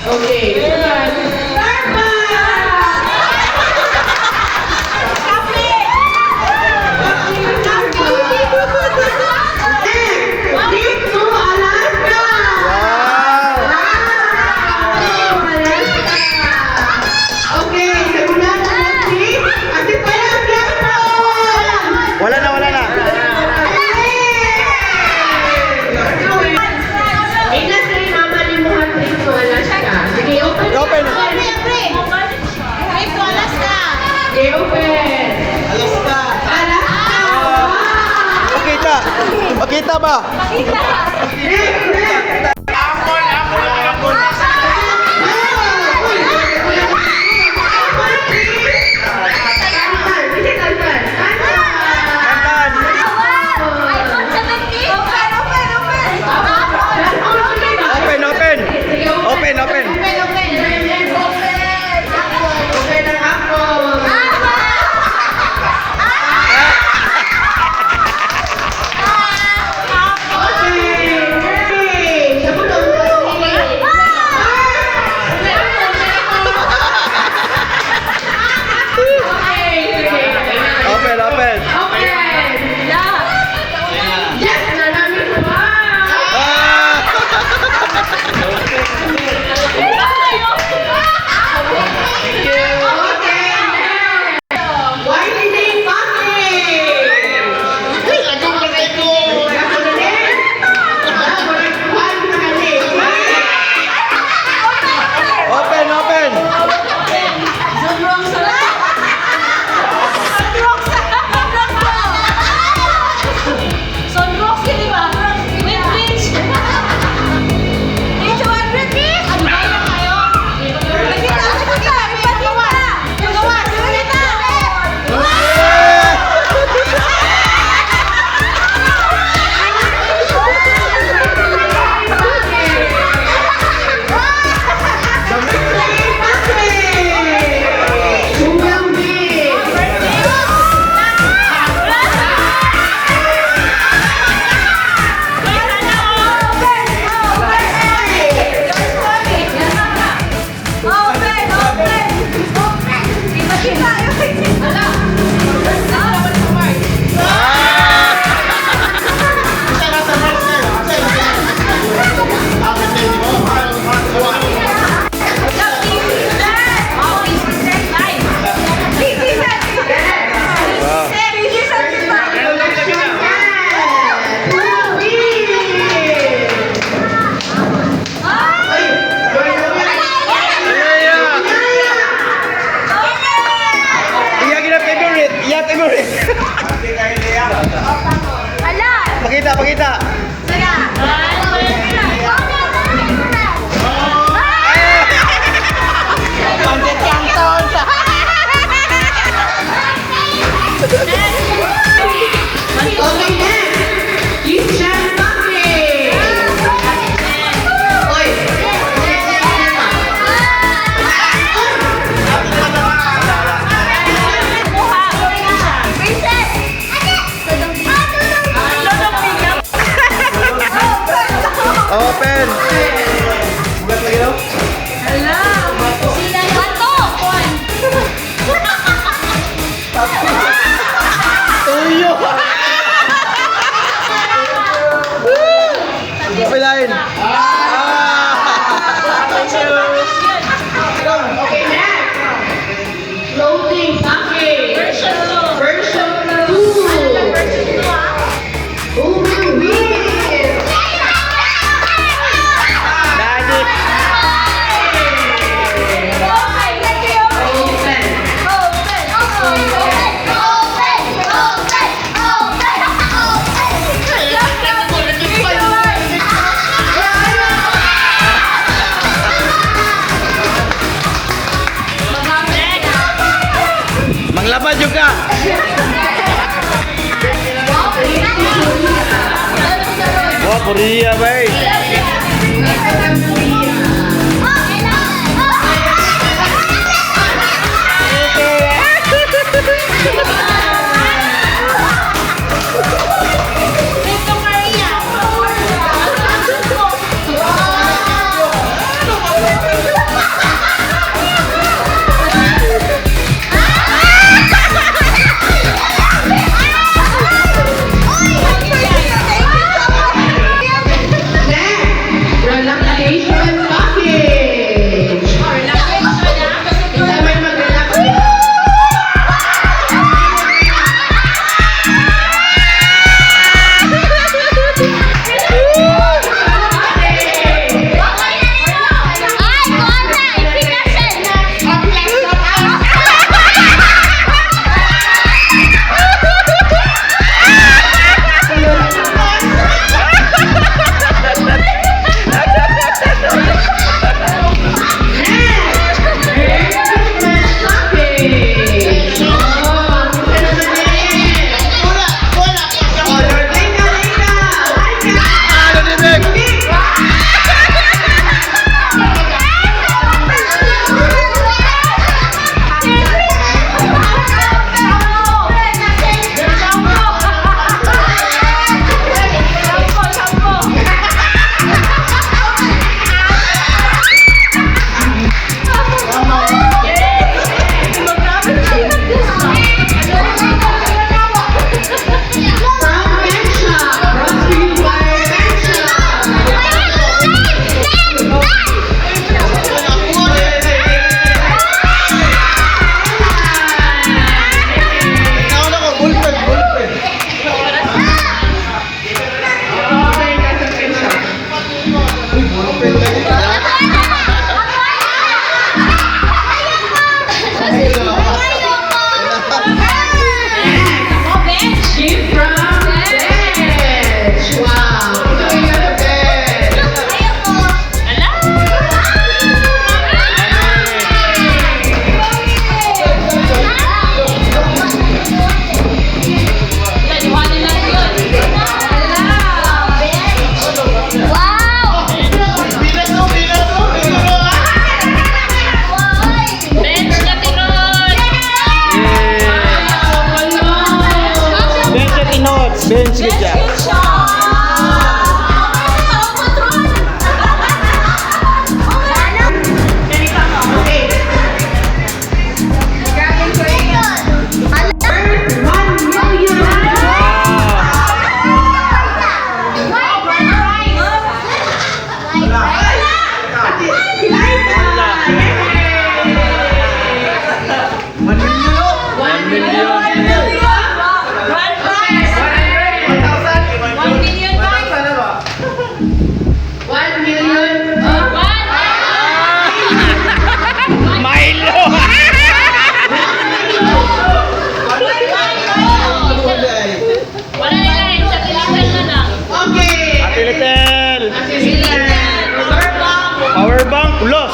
Okay. Wala na, wala na. Sige, open. Open. Okay, open. Alaska. Alaska. Pakita. Pakita ba? Open, open. Open, open. Open, open. Pakita, pakita. Open. Bukas lagi daw. Hello. Tuyo. Pilain. Okay, next. Floating bucket. Version 2. Moving wheel. Daddy. Manglaba juga. Wah, Korea, baik.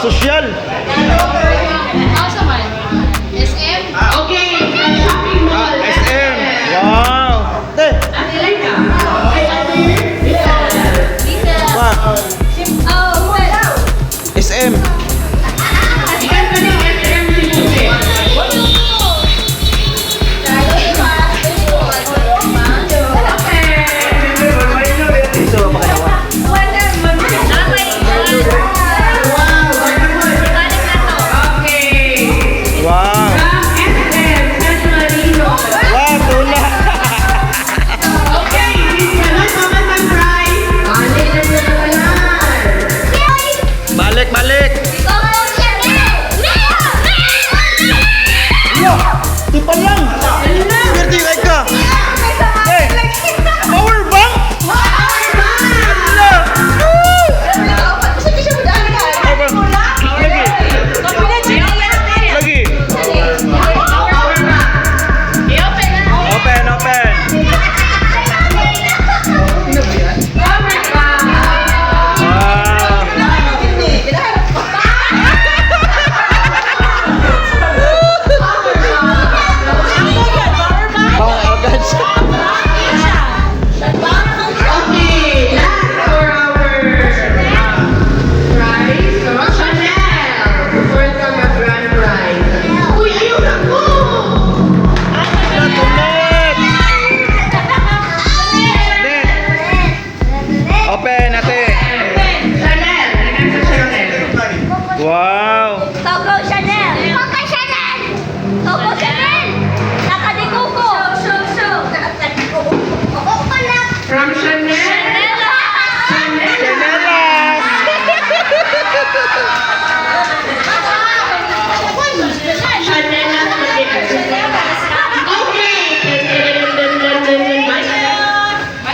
Sosyal. Asa man? SM? Okay, sa shopping mall. SM. Wow. Te. Angelica. Ay, Amir. Lisa. Pa. Oh, well. SM. Ikan pa ng SM si Jose. Okay. Wow. From SM, San Marino. Wow, tuna. Okay, this is not Mama San Fry. Balik na sa kanan. Balik, balik. Yo, tipan lang. Swerte kay ka. Hey, power bank. Ala. Lagi. Open, open. Wow. Bang agad siya. Okay, last for our prize. Chanel. First of our grand prize. Uy, ayun ako! Tulit. Open, ate. Chanel. Nasa Chanel. Wow.